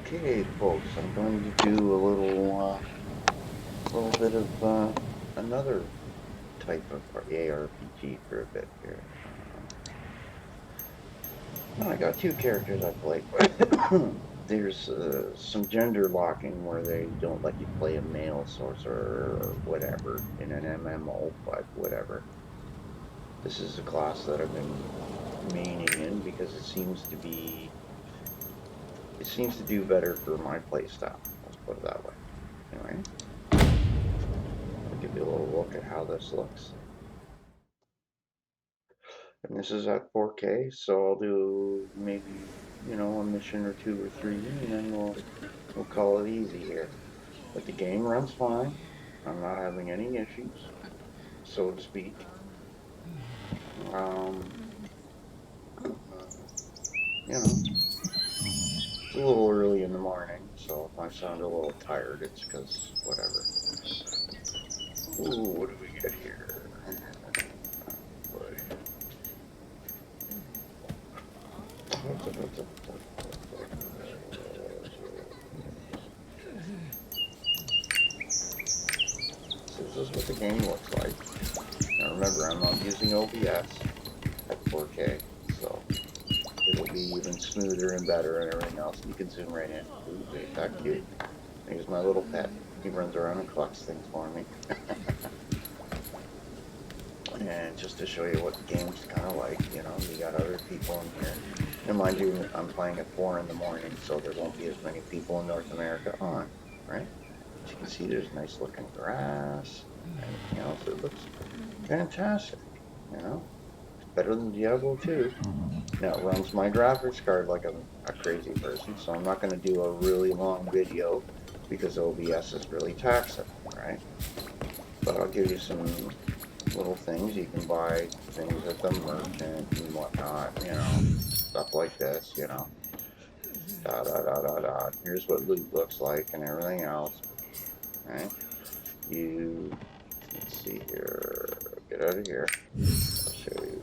Okay, folks, I'm going to do a little bit of another type of ARPG for a bit here. I got two characters I play. There's some gender locking where they don't let you play a male sorcerer or whatever in an MMO, but whatever. This is a class that I've been maining in because it seems to do better for my playstyle. Let's put it that way. Anyway, I'll give you a little look at how this looks. And this is at 4K, so I'll do maybe, a mission or two or three, and then we'll call it easy here. But the game runs fine. I'm not having any issues, so to speak. It's a little early in the morning, so if I sound a little tired, it's because whatever. Ooh, what do we get here? So this is what the game looks like. Now remember, I'm not using OBS at 4K, so it'll be even smoother and better and everything else. You can zoom right in. Ooh, ain't that cute. Here's my little pet. He runs around and collects things for me. And just to show you what the game's kind of like, you got other people in here. And mind you, I'm playing at 4 in the morning, so there won't be as many people in North America on, right? As you can see, there's nice looking grass, and everything else. It looks fantastic, better than Diablo 2. Now it runs my graphics card like a crazy person, so I'm not going to do a really long video because OBS is really taxing, right? But I'll give you some little things. You can buy things at the merchant and whatnot, stuff like this, Here's what loot looks like and everything else, right? Let's see here, get out of here. I'll show you.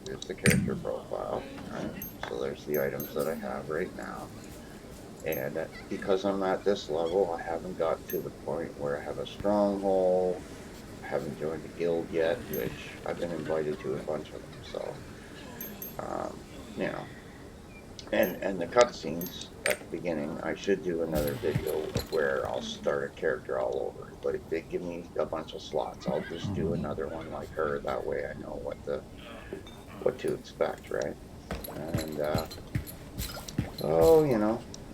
Here's the character profile, right? So there's the items that I have right now. And because I'm at this level, I haven't got to the point where I have a stronghold. I haven't joined a guild yet, which I've been invited to a bunch of them, so, And the cutscenes at the beginning, I should do another video of where I'll start a character all over. But if they give me a bunch of slots, I'll just do another one like her. That way I know what to expect, right? And,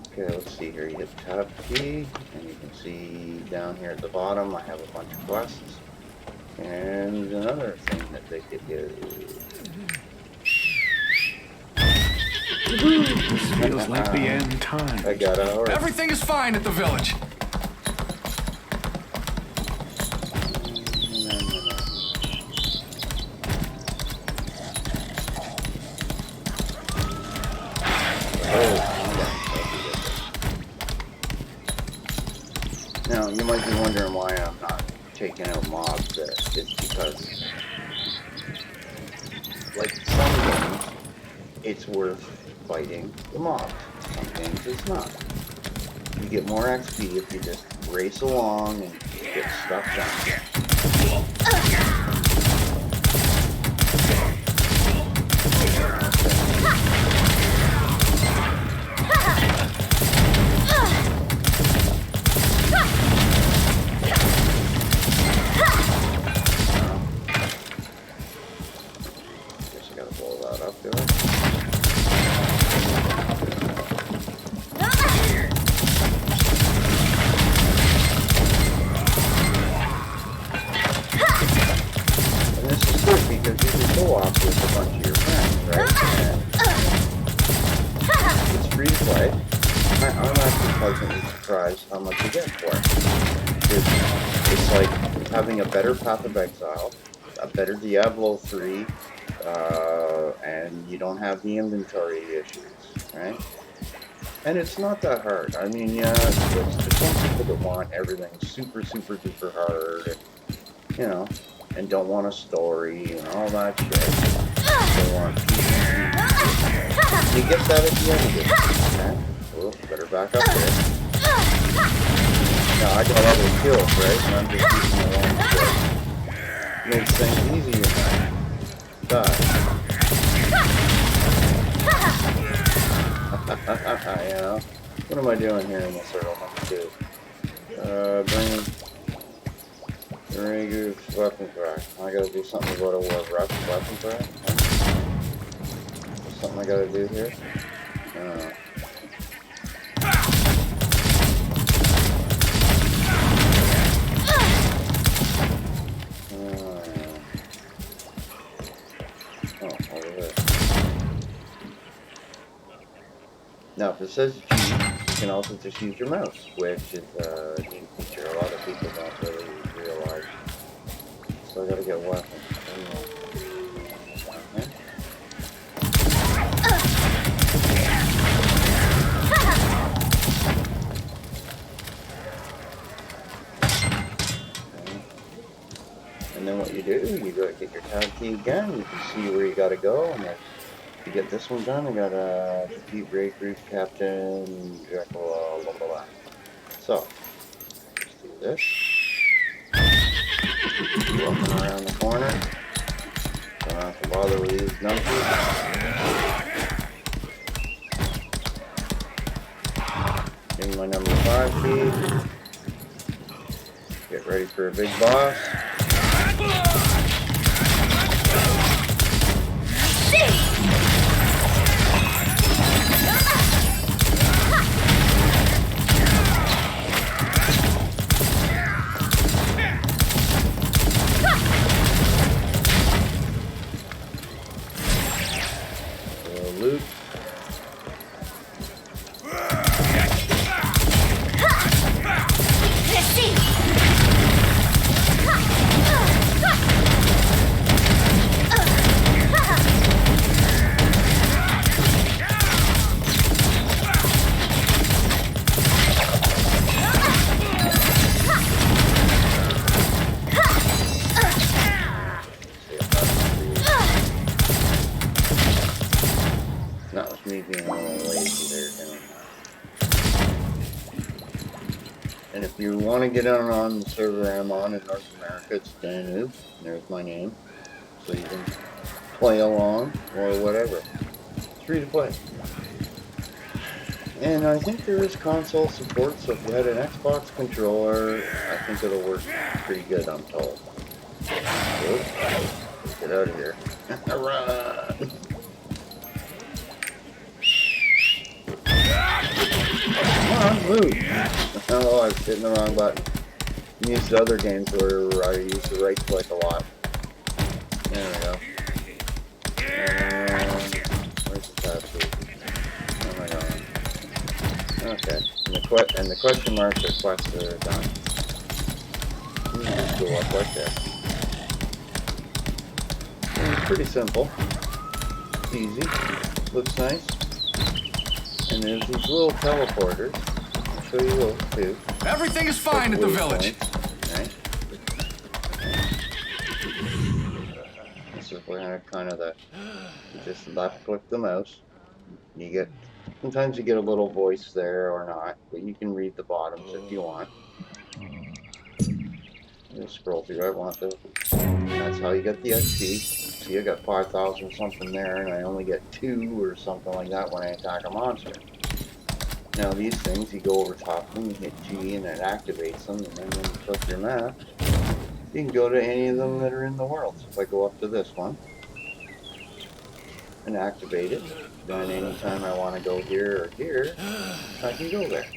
okay, let's see here. You hit tab key, and you can see down here at the bottom, I have a bunch of quests. And another thing that they could do. This feels like the end time. I got ours. Everything is fine at the village. Now, you might be wondering why I'm not taking out mobs there. It's because, like some games, it's worth fighting the mobs. Some games it's not. You get more XP if you just race along and get stuff done. How much you get for it. It's like having a better Path of Exile, a better Diablo 3, and you don't have the inventory issues, right? And it's not that hard. I mean, yeah, there's some people that want everything super, super duper hard, and, and don't want a story and all that shit. They want PvP. You get that at the end of it, okay? back up here. Now I got other kills, right? And I'm just using the one that makes things easier now. Die. You know? What am I doing here in this circle? Number 2. Bring Ragu's weapon crack. I gotta do something about a weapon crack? There's something I gotta do here? Over there. Now, if it says G, you can also just use your mouse, which is a neat feature a lot of people don't really realize. So I gotta get weapons. Okay. And then what you do, you go get your tab key again, you can see where you gotta go, and then to get this one done, I gotta defeat Ray Group Captain Jekyll, blah blah blah. So, let's do this. Walking around the corner. Don't have to bother with these numbers. Give me my number 5 key. Get ready for a big boss. Loot. That was me being a little lazy there doing that. And if you want to get on the server I'm on in North America, it's Danu. There's my name. So you can play along or whatever. It's free to play. And I think there is console support, so if you had an Xbox controller, I think it'll work pretty good, I'm told. Oops. Get out of here. Run! Come on, move! Oh, I was hitting the wrong button. I'm used to other games where I used to right click a lot. There we go. Where's the password? Oh my god. Okay. And the question marks or quests are done. You can just go up like that. And it's pretty simple. It's easy. Looks nice. And there's these little teleporters. I'll show you those too. Everything is fine at the village. Okay. This is where kind of you just left click the mouse. You get, sometimes you get a little voice there or not, but you can read the bottoms if you want. Just scroll through. I want the. That's how you get the XP. See, I got 5,000 something there, and I only get 2 or something like that when I attack a monster. Now these things, you go over top of them, you hit G, and it activates them, and then when you click your map, you can go to any of them that are in the world. So if I go up to this one and activate it, then anytime I want to go here or here, I can go there.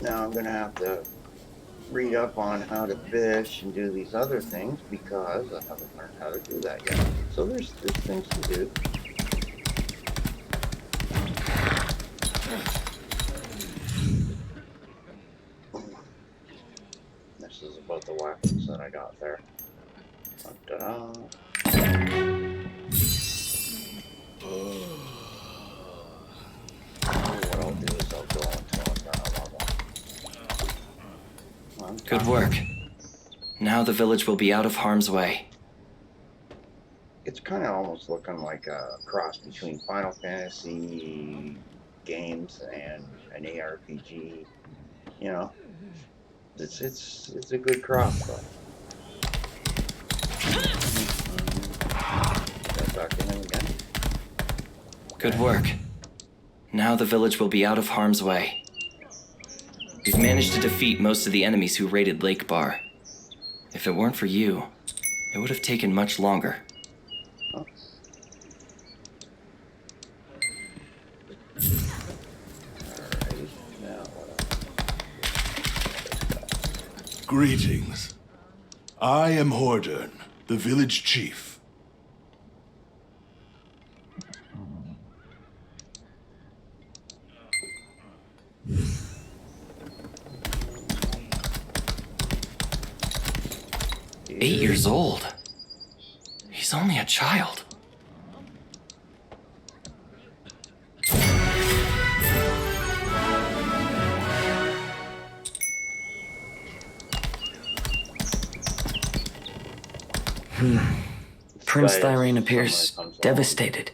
Now I'm going to have to read up on how to fish and do these other things because I haven't learned how to do that yet. So there's things to do. This is about the weapons that I got there. Ta-da. What I'll do is I'll go until I'm done a level. Good work. Now the village will be out of harm's way. It's kind of almost looking like a cross between Final Fantasy games and an ARPG. You know, it's a good cross though. Back in again. Good work. Now the village will be out of harm's way. We've managed to defeat most of the enemies who raided Lake Bar. If it weren't for you, it would have taken much longer. Oh. Alrighty, now what? Greetings. I am Hordern, the village chief. 8 years old. He's only a child. Prince Thyrane appears devastated.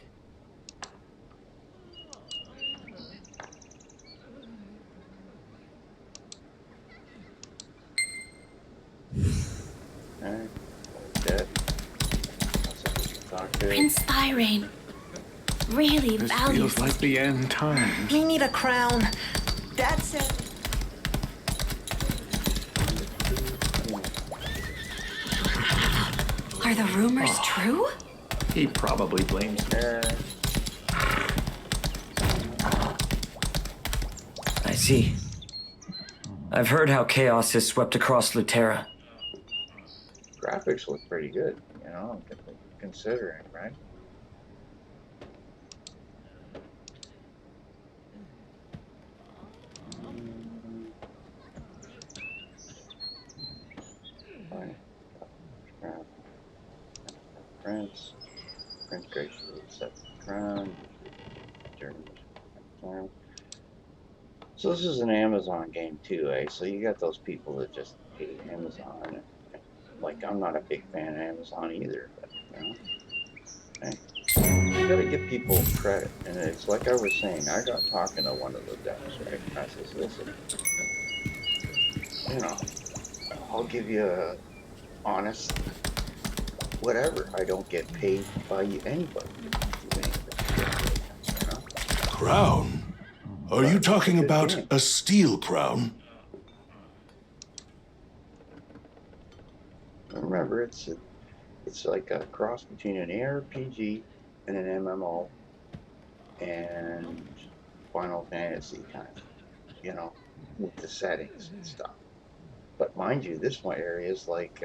Prince Thyrane really This values. feels like the end times. We need a crown. Dad said. Are the rumors true? He probably blames me. I see. I've heard how chaos has swept across Lutera. Graphics look pretty good, you know, considering, right? Fine. Prince graciously accepts the crown. So this is an Amazon game too, eh? So you got those people that just hate Amazon. Like, I'm not a big fan of Amazon either, but, you know, hey, you gotta give people credit. And it's like I was saying, I got talking to one of the devs, right? I says, listen, you know, I'll give you a honest whatever. I don't get paid by anybody to do anything, you know? Crown? Are you talking about a steel crown? Remember, it's like a cross between an ARPG and an MMO and Final Fantasy kind of, you know, with the settings and stuff. But mind you, this one area is like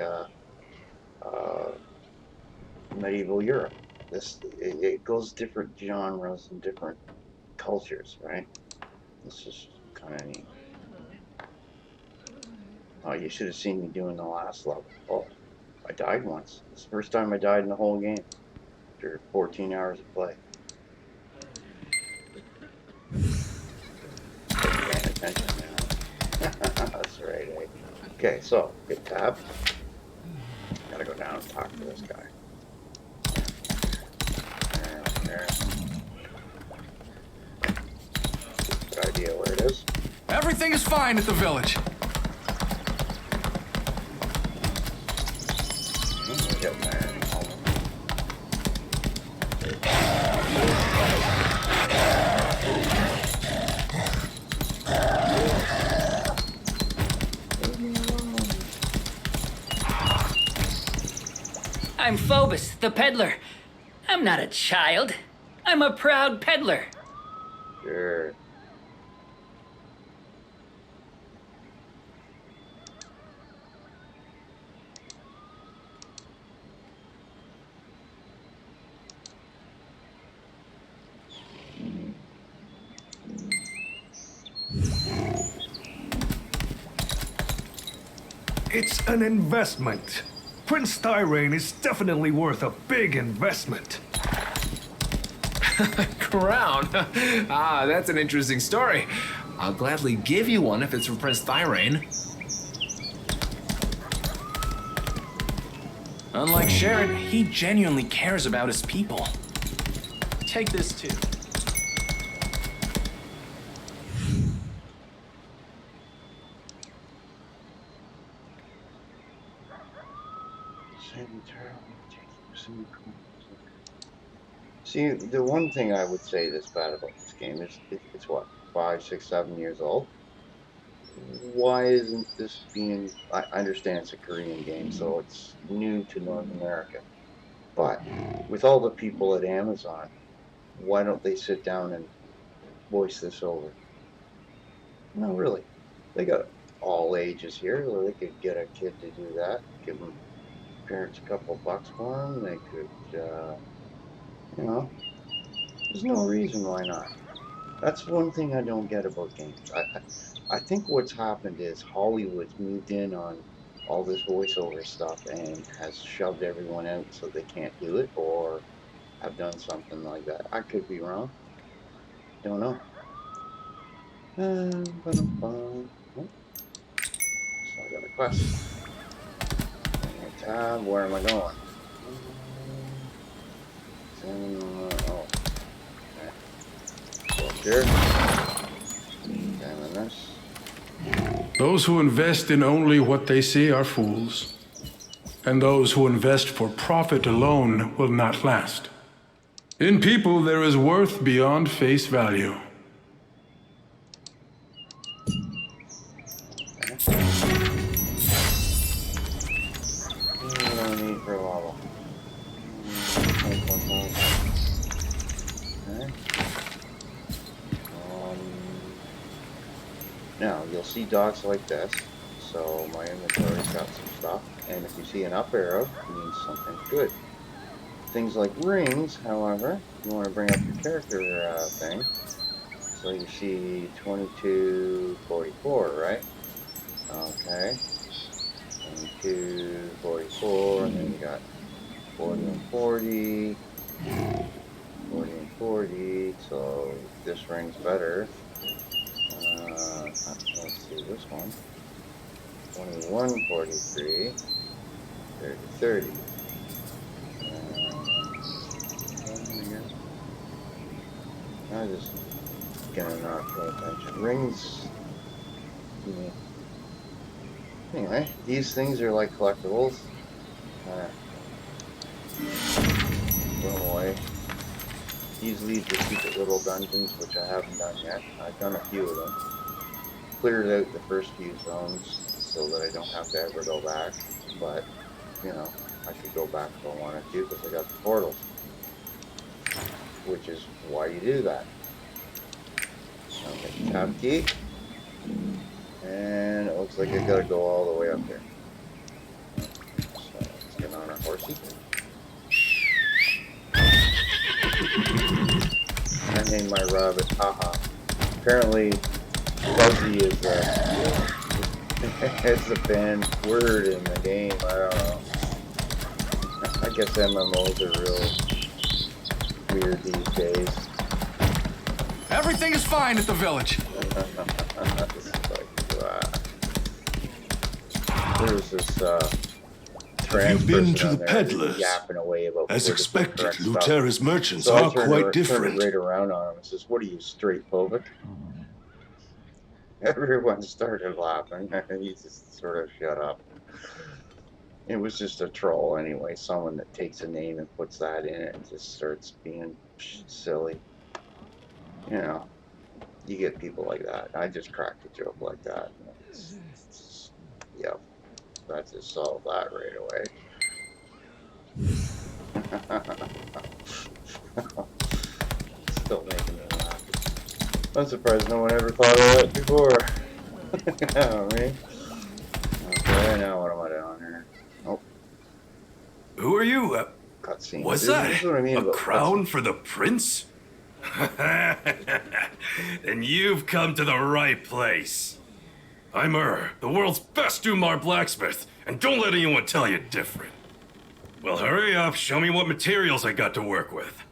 medieval Europe. It goes different genres and different cultures, right? This is kind of neat. Oh, you should have seen me doing the last level. Oh, I died once. It's the first time I died in the whole game after 14 hours of play. Paying attention now. That's right, eh? Okay, so hit tab. Gotta go down and talk to this guy. There. Good idea where it is. Everything is fine at the village. We're getting there. I'm Phobos, the peddler. I'm not a child. I'm a proud peddler. Sure. It's an investment. Prince Thyrane is definitely worth a big investment. Crown? Ah, that's an interesting story. I'll gladly give you one if it's for Prince Thyrane. Unlike Sharon, he genuinely cares about his people. Take this too. See, the one thing I would say that's bad about this game is it's what, 5, 6, 7 years old? Why isn't this being? I understand it's a Korean game, so it's new to North America. But with all the people at Amazon, why don't they sit down and voice this over? No, really. They got all ages here, so they could get a kid to do that. Give them parents a couple bucks for them. They could, you know, there's no reason why not. That's one thing I don't get about games. I think what's happened is Hollywood's moved in on all this voiceover stuff and has shoved everyone out so they can't do it or have done something like that. I could be wrong. Don't know. Oh, so I got a quest. Tab, where am I going? Oh, okay. Go up here. Examine this. Those who invest in only what they see are fools, and those who invest for profit alone will not last. In people, there is worth beyond face value. What do I need for a level? Okay. Now, you'll see dots like this, so my inventory's got some stuff, and if you see an up arrow, it means something good. Things like rings, however, you want to bring up your character thing, so you see 2244, right? Okay. 2244, and then you got 40 and 40, 40 and 40, so this ring's better. Let's see this one. 2143, 30. I just gonna not pay attention. Rings. Yeah. Anyway, these things are like collectibles. Put them away. These lead to secret little dungeons, which I haven't done yet. I've done a few of them. Cleared out the first few zones so that I don't have to ever go back. But, you know, I could go back if I wanted to because I got the portals. Which is why you do that. Okay, tab key. And it looks like I gotta go all the way up there. So let's get on our horsey. I named my rabbit Haha. Apparently, fuzzy is it's a banned word in the game. I don't know. I guess MMOs are real weird these days. Everything is fine at the village. There's this Have you been to the peddlers? As expected, Lutera's merchants are quite different. Turned it right around on him and says, "What are you, straight phobic?" Everyone started laughing, and he just sort of shut up. It was just a troll anyway, someone that takes a name and puts that in it and just starts being silly. You know, you get people like that. I just cracked a joke like that. Yep, that just solved that right away. Still making me laugh. I'm surprised no one ever thought of that before. You know what I mean? Okay, now what am I doing here? Oh. Who are you? Cutscene. What's This that? is what I mean A about crown cutscenes. for the prince? Then you've come to the right place. I'm the world's best Dumar blacksmith, and don't let anyone tell you different. Well, hurry up, show me what materials I got to work with.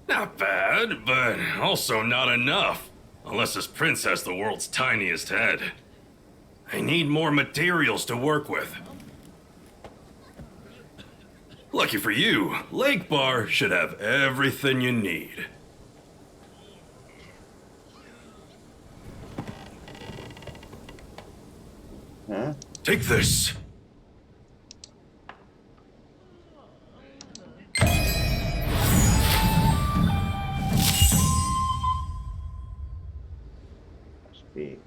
Not bad, but also not enough. Unless this prince has the world's tiniest head. I need more materials to work with. Lucky for you, Lake Bar should have everything you need. Huh? Take this. Must be.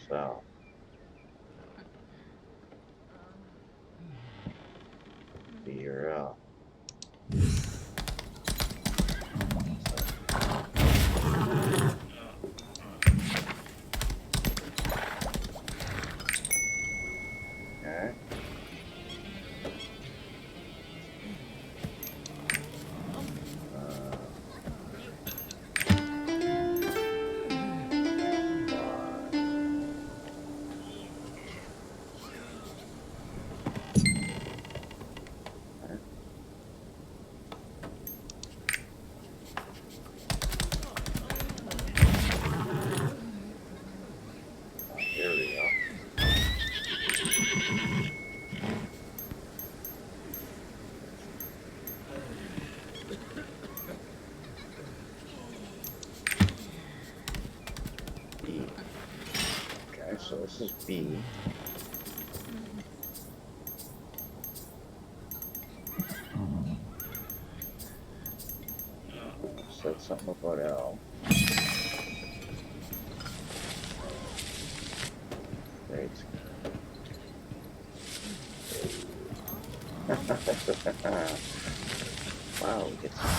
So. B or L. Okay. Here we go. B. Okay, so this is B. Said something about L. Great. Wow, we get some.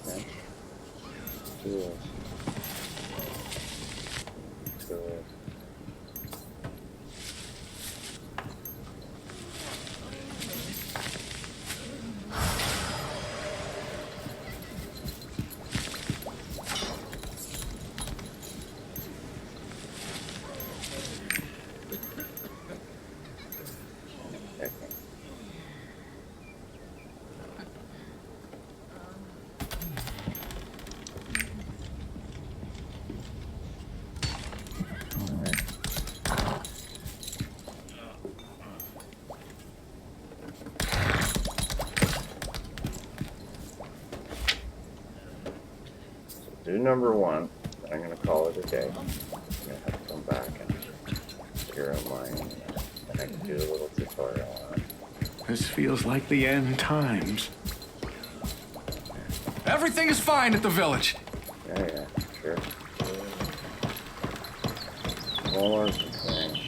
Okay. Cool. Cool. Do number one. I'm going to call it a day. I'm going to have to come back and figure out mine. And I can do a little tutorial on it. This feels like the end times. Everything is fine at the village. Yeah, sure. More thing.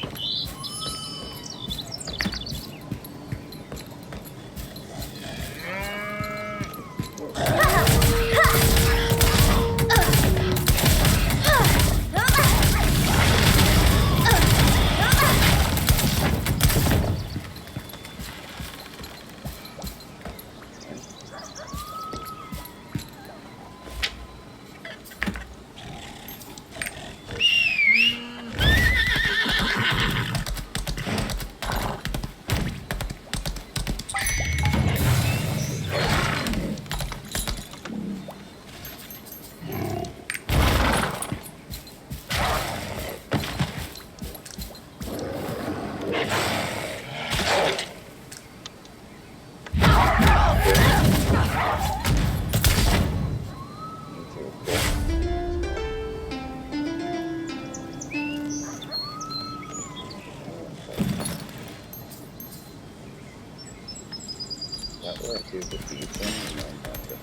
That way I do the B thing and then have to.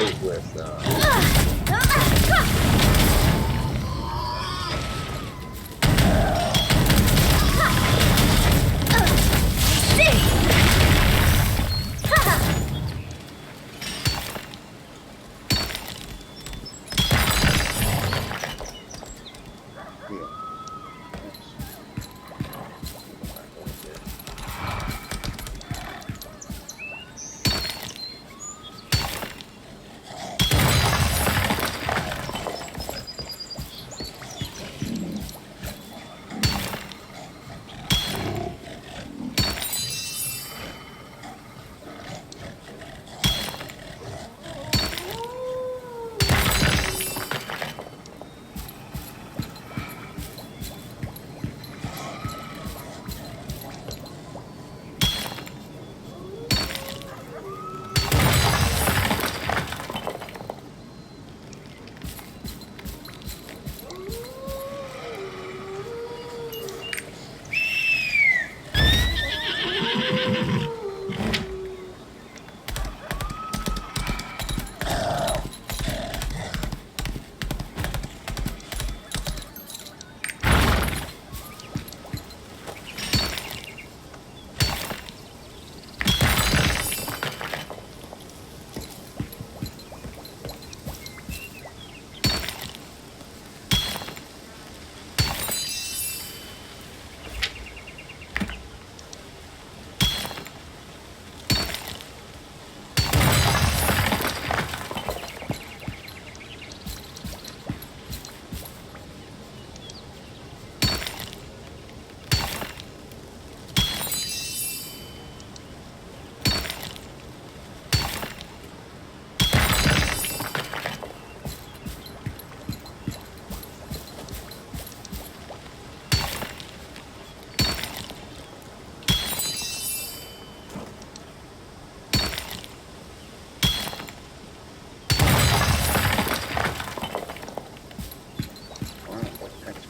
fight with.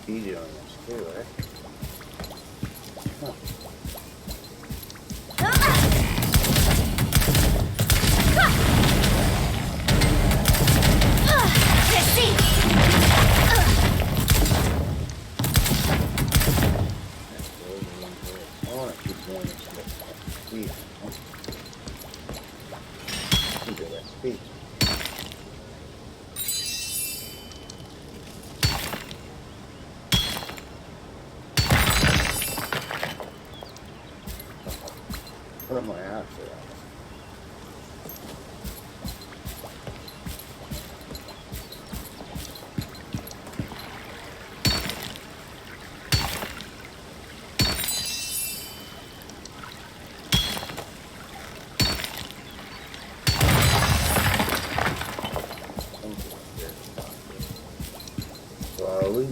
Easy on this too, eh? Huh. I want to keep going into the speed. Into that speed. What am I after? Slowly.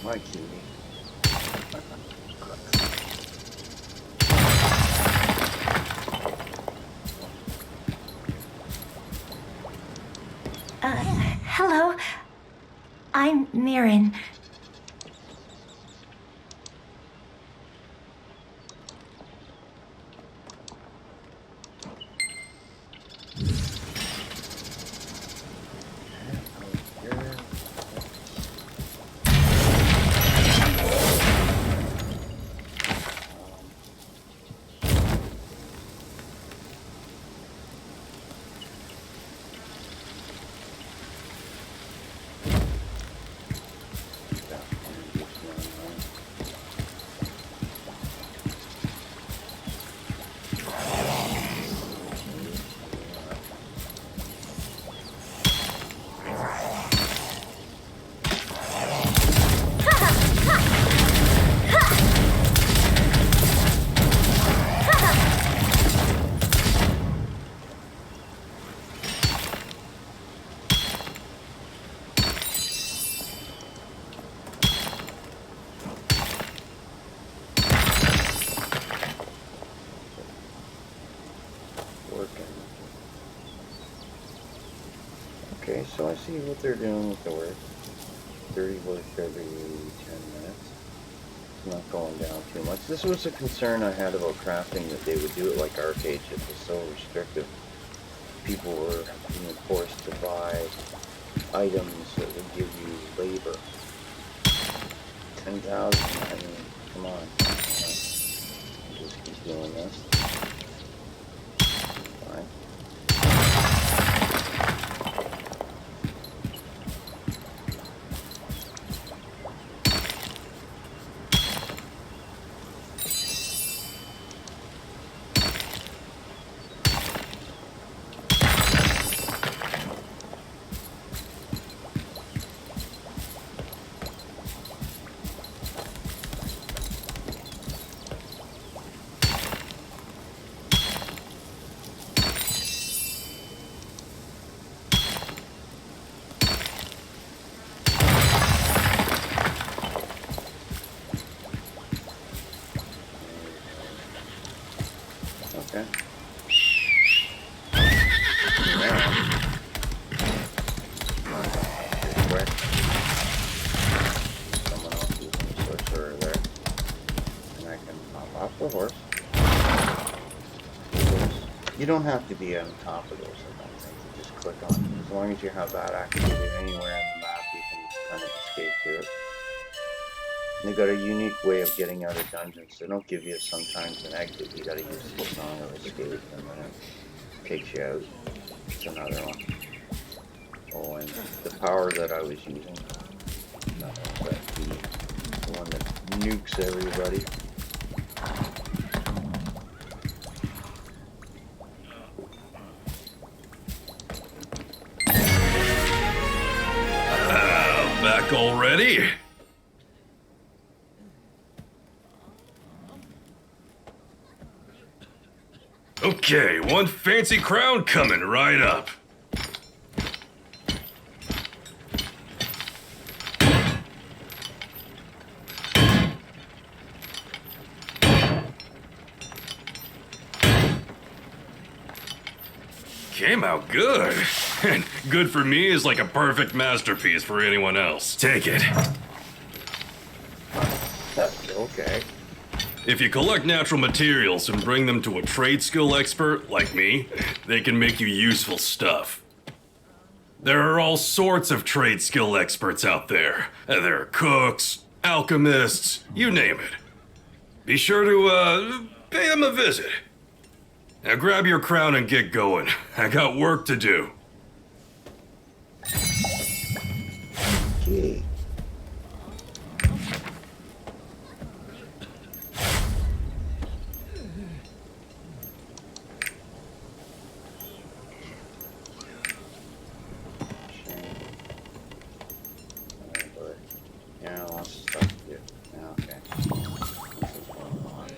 My cutie. Hello. I'm Mirren. Okay, so I see what they're doing with the work. 30 work every 10 minutes. It's not going down too much. This was a concern I had about crafting, that they would do it like arcade. It was so restrictive. People were being forced to buy items that would give you labor. 10,000, I mean, come on. Just keep doing this. Fine. Okay. Quick. Someone else using the sorcerer there. And I can hop off the horse. You don't have to be on top of those, I don't think. You just click on it. As long as you have that activated anywhere on the map, you can kind of escape to it. They got a unique way of getting out of dungeons. They don't give you sometimes an exit. You gotta use the Song of Escape, and then it takes you out. It's another one. Oh, and the power that I was using, the one that nukes everybody. Back already? Okay, one fancy crown coming right up. Came out good. And good for me is like a perfect masterpiece for anyone else. Take it. Okay. If you collect natural materials and bring them to a trade skill expert like me, they can make you useful stuff. There are all sorts of trade skill experts out there. There are cooks, alchemists, you name it. Be sure to, pay them a visit. Now grab your crown and get going. I got work to do. Okay. Yeah, lots of stuff to do. Yeah, okay. This is going on.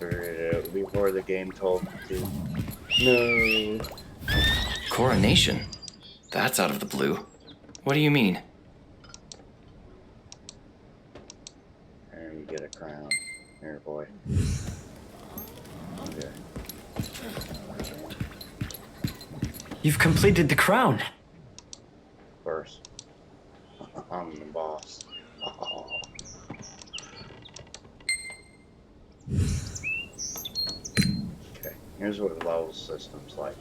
figured it out before the game told me to. No. Coronation? That's out of the blue. What do you mean? And you get a crown. Here, boy. Okay. You've completed the crown. Of course. I'm the boss. Oh. Okay, here's what a level system's like.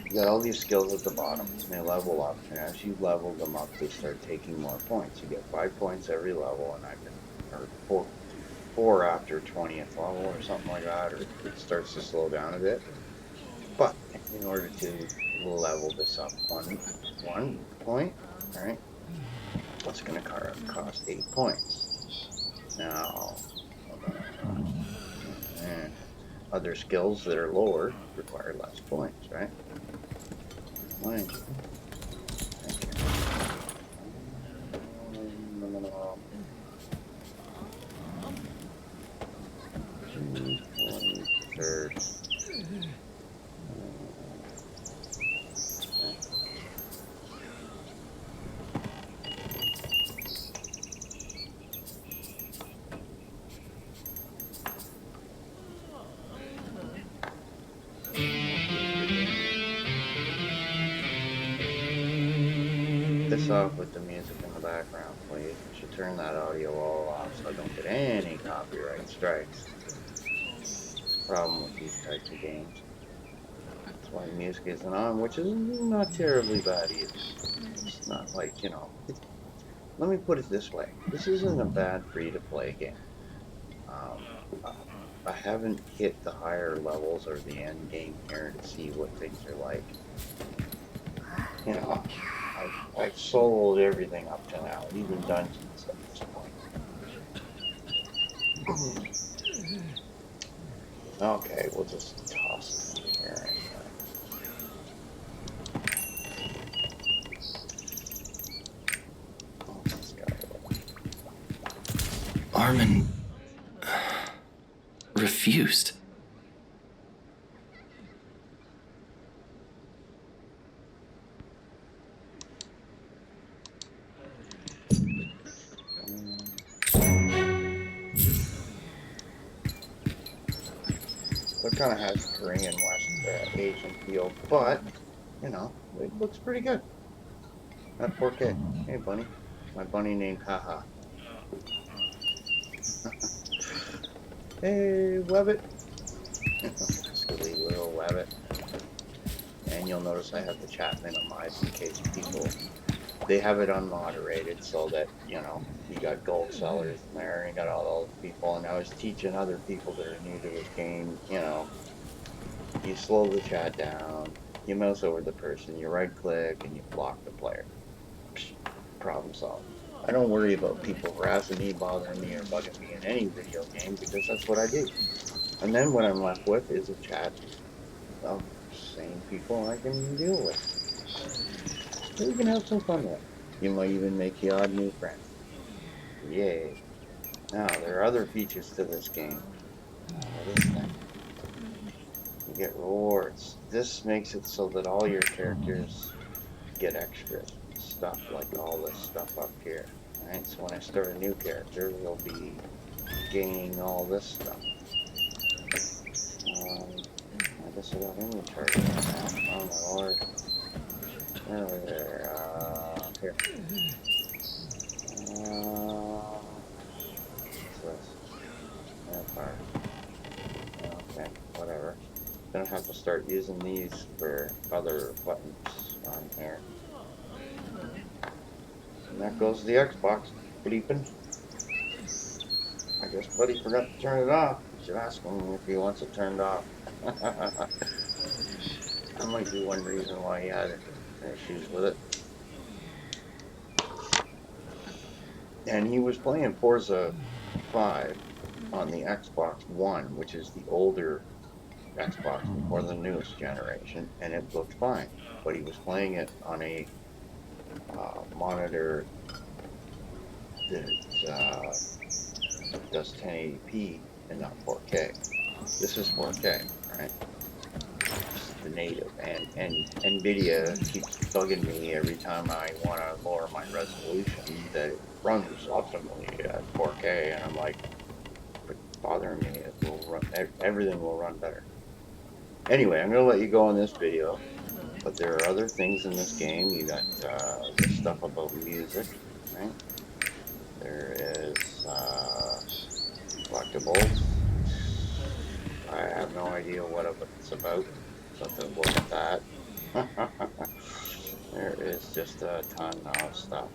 You got all these skills at the bottom, and they level up, and as you level them up, they start taking more points. You get 5 points every level, and or four after 20th level, or something like that, or it starts to slow down a bit. But in order to level this up one point, right? What's going to cost 8 points. Now, other skills that are lower require less points, right? Mind you. Thank you. Third. This off with the music in the background, please. I should turn that audio all off so I don't get any copyright strikes. It's a problem with these types of games. That's why the music isn't on, which is not terribly bad either. It's not like, you know, let me put it this way. This isn't a bad free-to-play game. I haven't hit the higher levels or the end game here to see what things are like. You know, I've soloed everything up to now, even dungeons at this point. Okay, we'll just toss it in here anyway. Oh, this guy. Armin refused. So it kind of has Korean West Asian feel, but you know, it looks pretty good. At 4K. Hey, bunny. My bunny named Haha. Hey, Webbit. Silly little Webbit. And you'll notice I have the chat minimized in case people, they have it unmoderated so that, you know, you got gold sellers in there and you got all those people. And I was teaching other people that are new to this game, you know, you slow the chat down, you mouse over the person, you right click, and you block the player. Psh, problem solved. I don't worry about people harassing me, bothering me, or bugging me in any video game because that's what I do. And then what I'm left with is a chat of sane people I can deal with. So we can have some fun with. You might even make the odd new friend. Yay. Now, there are other features to this game. What is that? You get rewards. This makes it so that all your characters get extra stuff, like all this stuff up here. Alright, so when I start a new character, we'll be gaining all this stuff. I guess I got inventory right now. Oh my lord. Where are they? Here. What's this? Empire. Okay, whatever. Gonna have to start using these for other buttons on here. And that goes to the Xbox. Bleeping. I guess Buddy forgot to turn it off. You should ask him if he wants it turned off. That might be one reason why he had issues with it. And he was playing Forza 5 on the Xbox One, which is the older Xbox before the newest generation, and it looked fine. But he was playing it on a monitor that does 1080p and not 4K. This is 4K, right? This is the native, and NVIDIA keeps bugging me every time I want to lower my resolution that it runs optimally at 4K, and I'm like, quit bothering me. It will run. Everything will run better. Anyway, I'm gonna let you go on this video, but there are other things in this game. You got the stuff about music, right? There is collectibles. I have no idea what it's about, but then look at that. There is just a ton of stuff.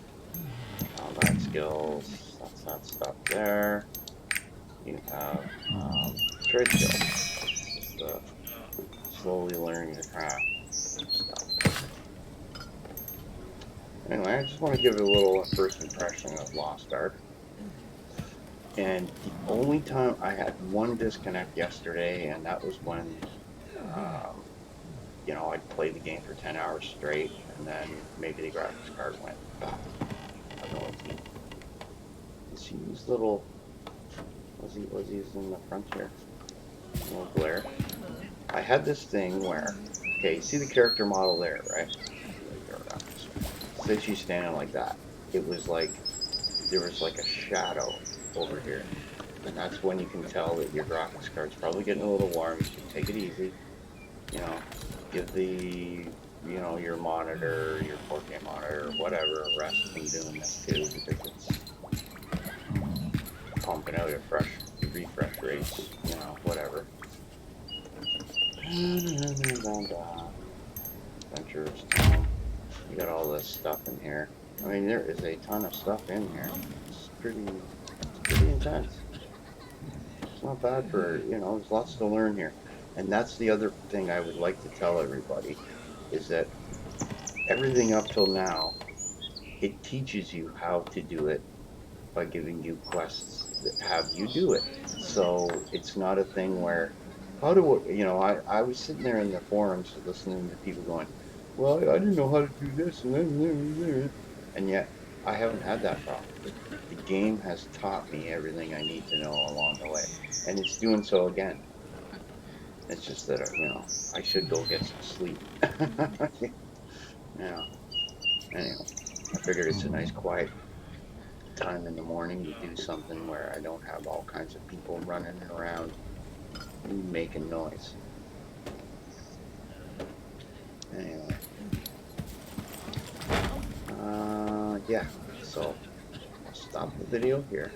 Combat skills, that's that stuff there. You have trade skills, just slowly learning the craft stuff. Anyway, I just want to give you a little first impression of Lost Ark. And the only time I had one disconnect yesterday, and that was when, you know, I'd play the game for 10 hours straight, and then maybe the graphics card went, I don't know, is he these little, was he in the front here? A little glare. I had this thing where, okay, you see the character model there, right? Say she's standing like that. It was like, there was like a shadow over here. And that's when you can tell that your graphics card's probably getting a little warm. You should take it easy. You know, give the, you know, your monitor, your 4K monitor, or whatever, a rest from doing this too, because it's pumping out at refresh rates, you know, whatever. Adventures Town. You got all this stuff in here. I mean, there is a ton of stuff in here. It's pretty intense. It's not bad for, you know, there's lots to learn here. And that's the other thing I would like to tell everybody, is that everything up till now, it teaches you how to do it by giving you quests that have you do it. So it's not a thing where, how do, you know, I was sitting there in the forums listening to people going, well, I didn't know how to do this, and yet I haven't had that problem. The game has taught me everything I need to know along the way, and it's doing so again. It's just that, you know, I should go get some sleep. Yeah. Anyway, I figured it's a nice quiet time in the morning to do something where I don't have all kinds of people running around making noise. Anyway. Yeah, so I'll stop the video here.